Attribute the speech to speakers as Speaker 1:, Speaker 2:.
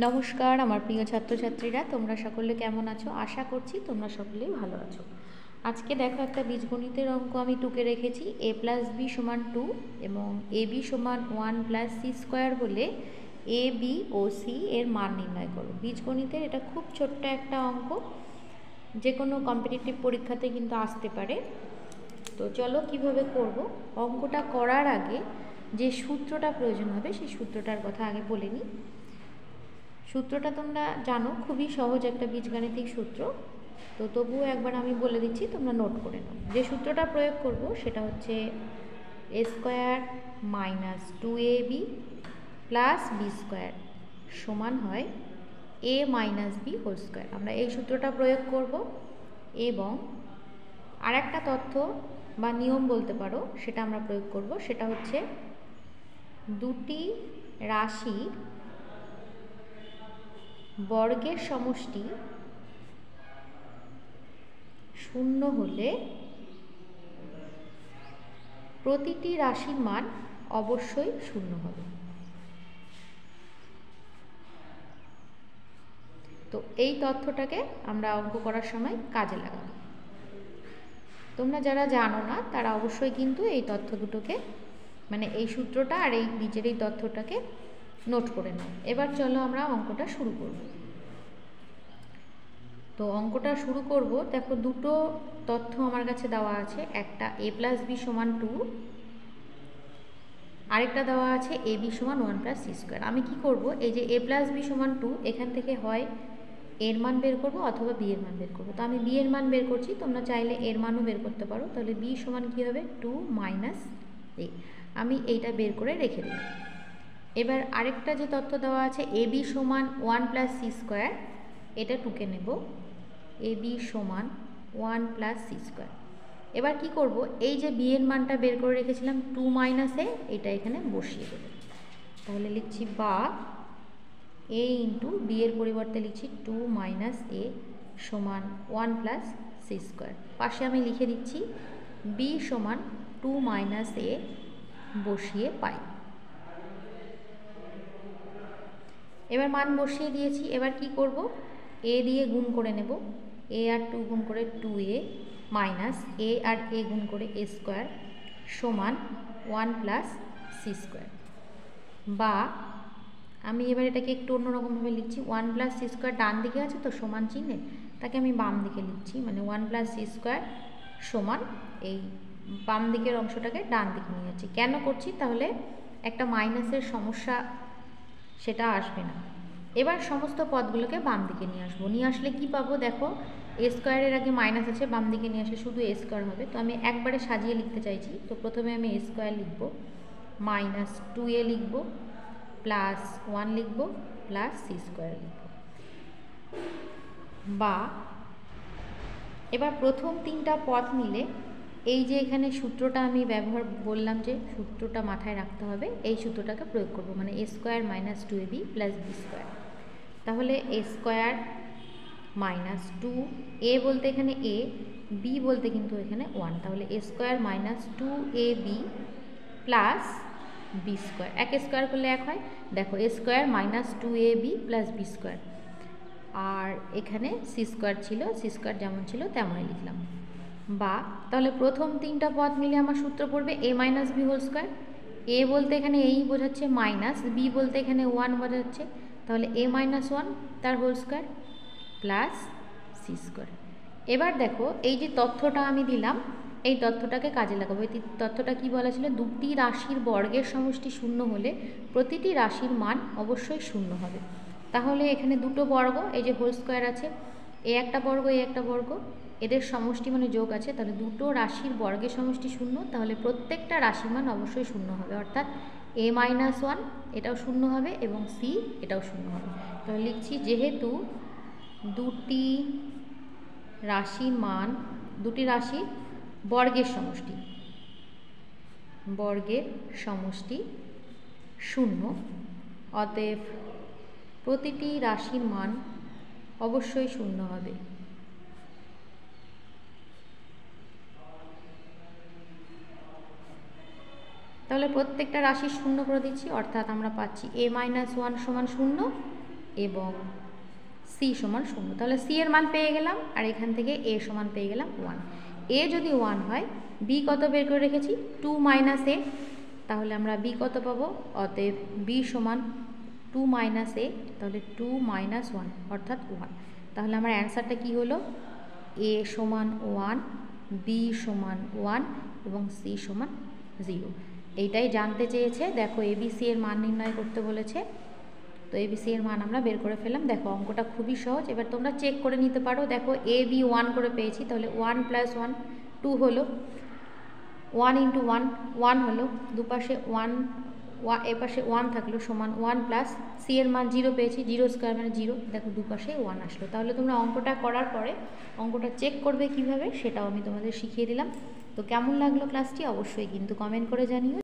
Speaker 1: নমস্কার আমার প্রিয় ছাত্রছাত্রীরা, তোমরা সকলে কেমন আছো? আশা করছি তোমরা সকলেই ভালো আছো। আজকে দেখো একটা বীজগণিতের অঙ্ক আমি টুকে রেখেছি। a প্লাস বি সমান 2 এবং এ বি সমান 1 প্লাস সি স্কোয়ার হলে এ বি ও সি এর মান নির্ণয় করো। বীজগণিতের এটা খুব ছোট্ট একটা অঙ্ক, যে কোনো কম্পিটিটিভ পরীক্ষাতে কিন্তু আসতে পারে। তো চলো কিভাবে করব। অঙ্কটা করার আগে যে সূত্রটা প্রয়োজন হবে সেই সূত্রটার কথা আগে বলে নিই। সূত্রটা তোমরা জানো, খুবই সহজ একটা বীজগাণিতিক সূত্র, তো তবুও একবার আমি বলে দিচ্ছি, তোমরা নোট করে নাও। যে সূত্রটা প্রয়োগ করব সেটা হচ্ছে A square minus 2ab plus B square সমান হয় A minus B whole square. আমরা এই সূত্রটা প্রয়োগ করব এবং আরেকটা তথ্য বা নিয়ম বলতে পারো, সেটা আমরা প্রয়োগ করব। সেটা হচ্ছে দুটি রাশি বর্গের সমষ্টি শূন্য হলে প্রতিটি রাশির মান অবশ্যই শূন্য হবে। তো এই তথ্যটাকে আমরা অঙ্ক করার সময় কাজে লাগাবো। তোমরা যারা জানো না তারা অবশ্যই কিন্তু এই তথ্য দুটোকে, মানে এই সূত্রটা আর এই নিচের এই তথ্যটাকে নোট করে নাও। এবার চলো আমরা অঙ্কটা শুরু করব। তো অঙ্কটা শুরু করব। দেখো দুটো তথ্য আমার কাছে দেওয়া আছে, একটা a প্লাস বি সমান 2, আরেকটা দেওয়া আছে এ বি সমান 1 প্লাস সি স্কোয়ার। আমি কি করব, এই যে a প্লাস বি সমান 2 এখান থেকে হয় এর মান বের করব অথবা বি এর মান বের করব। তো আমি বি এর মান বের করছি, তোমরা চাইলে এর মানও বের করতে পারো। তাহলে বি সমান কী হবে, 2 মাইনাস এ। আমি এইটা বের করে রেখে দিলাম। এবার আরেকটা যে তথ্য দেওয়া আছে এ বি সমান 1 প্লাস সি স্কোয়ার, এটা টুকে নেব, এ বি সমান 1 প্লাস সি স্কোয়ার। এবার কি করব, এই যে বি এর মানটা বের করে রেখেছিলাম 2 মাইনাস এ, এটা এখানে বসিয়ে দেব। তাহলে লিখছি বা এ ইন্টু বি এর পরিবর্তে লিখছি 2 মাইনাস এ সমান 1 প্লাস সি স্কোয়ার। পাশে আমি লিখে দিচ্ছি বি সমান 2 মাইনাস এ বসিয়ে পাই। এবার মান বসিয়ে দিয়েছি। এবার কি করব, এ দিয়ে গুণ করে নেব, এ আর 2 গুণ করে 2a মাইনাস এ আর এ গুণ করে এ স্কোয়ার সমান 1 প্লাস সি স্কোয়ার। বা আমি এবার এটাকে একটু অন্যরকমভাবে লিখছি, 1 প্লাস সি স্কোয়ার ডান দিকে আছে তো সমান চিহ্নে, তাকে আমি বাম দিকে লিখছি, মানে 1 প্লাস সি স্কোয়ার সমান এই বাম দিকের অংশটাকে ডান দিকে নিয়ে যাচ্ছি। কেন করছি, তাহলে একটা মাইনাসের সমস্যা সেটা আসবে না। এবার সমস্ত পদগুলোকে বাম দিকে নিয়ে আসবো। নিয়ে আসলে কি পাবো, দেখো এ স্কোয়ারের আগে মাইনাস আছে, বাম দিকে নিয়ে আসলে শুধু এ স্কোয়ার হবে। তো আমি একবারে সাজিয়ে লিখতে চাইছি। তো প্রথমে আমি এ স্কোয়ার লিখব, মাইনাস 2a লিখব, প্লাস 1 লিখব, প্লাস সি স্কোয়ার লিখব। বা এবার প্রথম তিনটা পদ নিলে এই যে এখানে সূত্রটা আমি ব্যবহার বললাম, যে সূত্রটা মাথায় রাখতে হবে, এই সূত্রটাকে প্রয়োগ করব, মানে A square minus 2ab plus B square. তাহলে এ স্কোয়ার মাইনাস 2, এ বলতে এখানে এ, বি বলতে কিন্তু এখানে 1, তাহলে A square minus 2ab plus B square. এক স্কোয়ার করলে এক হয়, দেখো A square minus 2ab plus B square. আর এখানে সি স্কোয়ার ছিল, সি স্কোয়ার যেমন ছিল তেমনই লিখলাম। বা তাহলে প্রথম তিনটা পদ মিলে আমার সূত্র পড়বে এ মাইনাস বি হোল স্কোয়ার। এ বলতে এখানে এই বোঝাচ্ছে মাইনাস, বি বলতে এখানে 1 বোঝাচ্ছে, তাহলে এ মাইনাস 1 তার whole square plus C square. এবার দেখো এই যে তথ্যটা আমি দিলাম, এই তথ্যটাকে কাজে লাগাবো। এই তথ্যটা কি বলা ছিল, দুটি রাশির বর্গের সমষ্টি শূন্য হলে প্রতিটি রাশির মান অবশ্যই শূন্য হবে। তাহলে এখানে দুটো বর্গ, এই যে হোল স্কোয়ার আছে, এ একটা বর্গ এ একটা বর্গ, এদের সমষ্টি মানে যোগ আছে, তাহলে দুটো রাশির বর্গের সমষ্টি শূন্য, তাহলে প্রত্যেকটা রাশির মান অবশ্যই শূন্য হবে। অর্থাৎ এ মাইনাস 1 এটাও শূন্য হবে এবং সি এটাও শূন্য হবে। তাহলে লিখছি যেহেতু দুটি রাশির মান, দুটি রাশির বর্গের সমষ্টি শূন্য, অতএব প্রতিটি রাশির মান অবশ্যই শূন্য হবে। তাহলে প্রত্যেকটা রাশি শূন্য করে দিচ্ছি, অর্থাৎ আমরা পাচ্ছি a - 1 = 0 এবং সি সমান 0। তাহলে সি এর মান পেয়ে গেলাম, আর এখান থেকে এ সমান পেয়ে গেলাম 1। এ যদি 1 হয়, বি কত বের করে রেখেছি 2 মাইনাস এ, তাহলে আমরা বি কত পাবো, অতএব বি সমান 2 মাইনাস এ, তাহলে 2 মাইনাস 1 অর্থাৎ 1। তাহলে আমার অ্যান্সারটা কি হলো, এ সমান 1, বি সমান 1 এবং সি সমান 0। এইটাই জানতে চেয়েছে। দেখো এবিসি এর মান নির্ণয় করতে বলেছে, তো এবিসি এর মান আমরা বের করে ফেললাম। দেখো অঙ্কটা খুবই সহজ, এবার তোমরা চেক করে নিতে পারো। দেখো এ বি 1 করে পেয়েছি, তাহলে 1 প্লাস 1 2 হলো, 1 ইন্টু 1 1 হলো, দুপাশে 1 এপাশে 1 থাকলো সমান 1 প্লাস সি এর মান 0 পেয়েছি, 0 স্কোয়ার মানে 0, দেখো দুপাশে 1 আসলো। তাহলে তোমরা অঙ্কটা করার পরে অঙ্কটা চেক করবে কিভাবে সেটাও আমি তোমাদের শিখিয়ে দিলাম। তো কেমন লাগলো ক্লাসটি অবশ্যই কিন্তু কমেন্ট করে জানিও।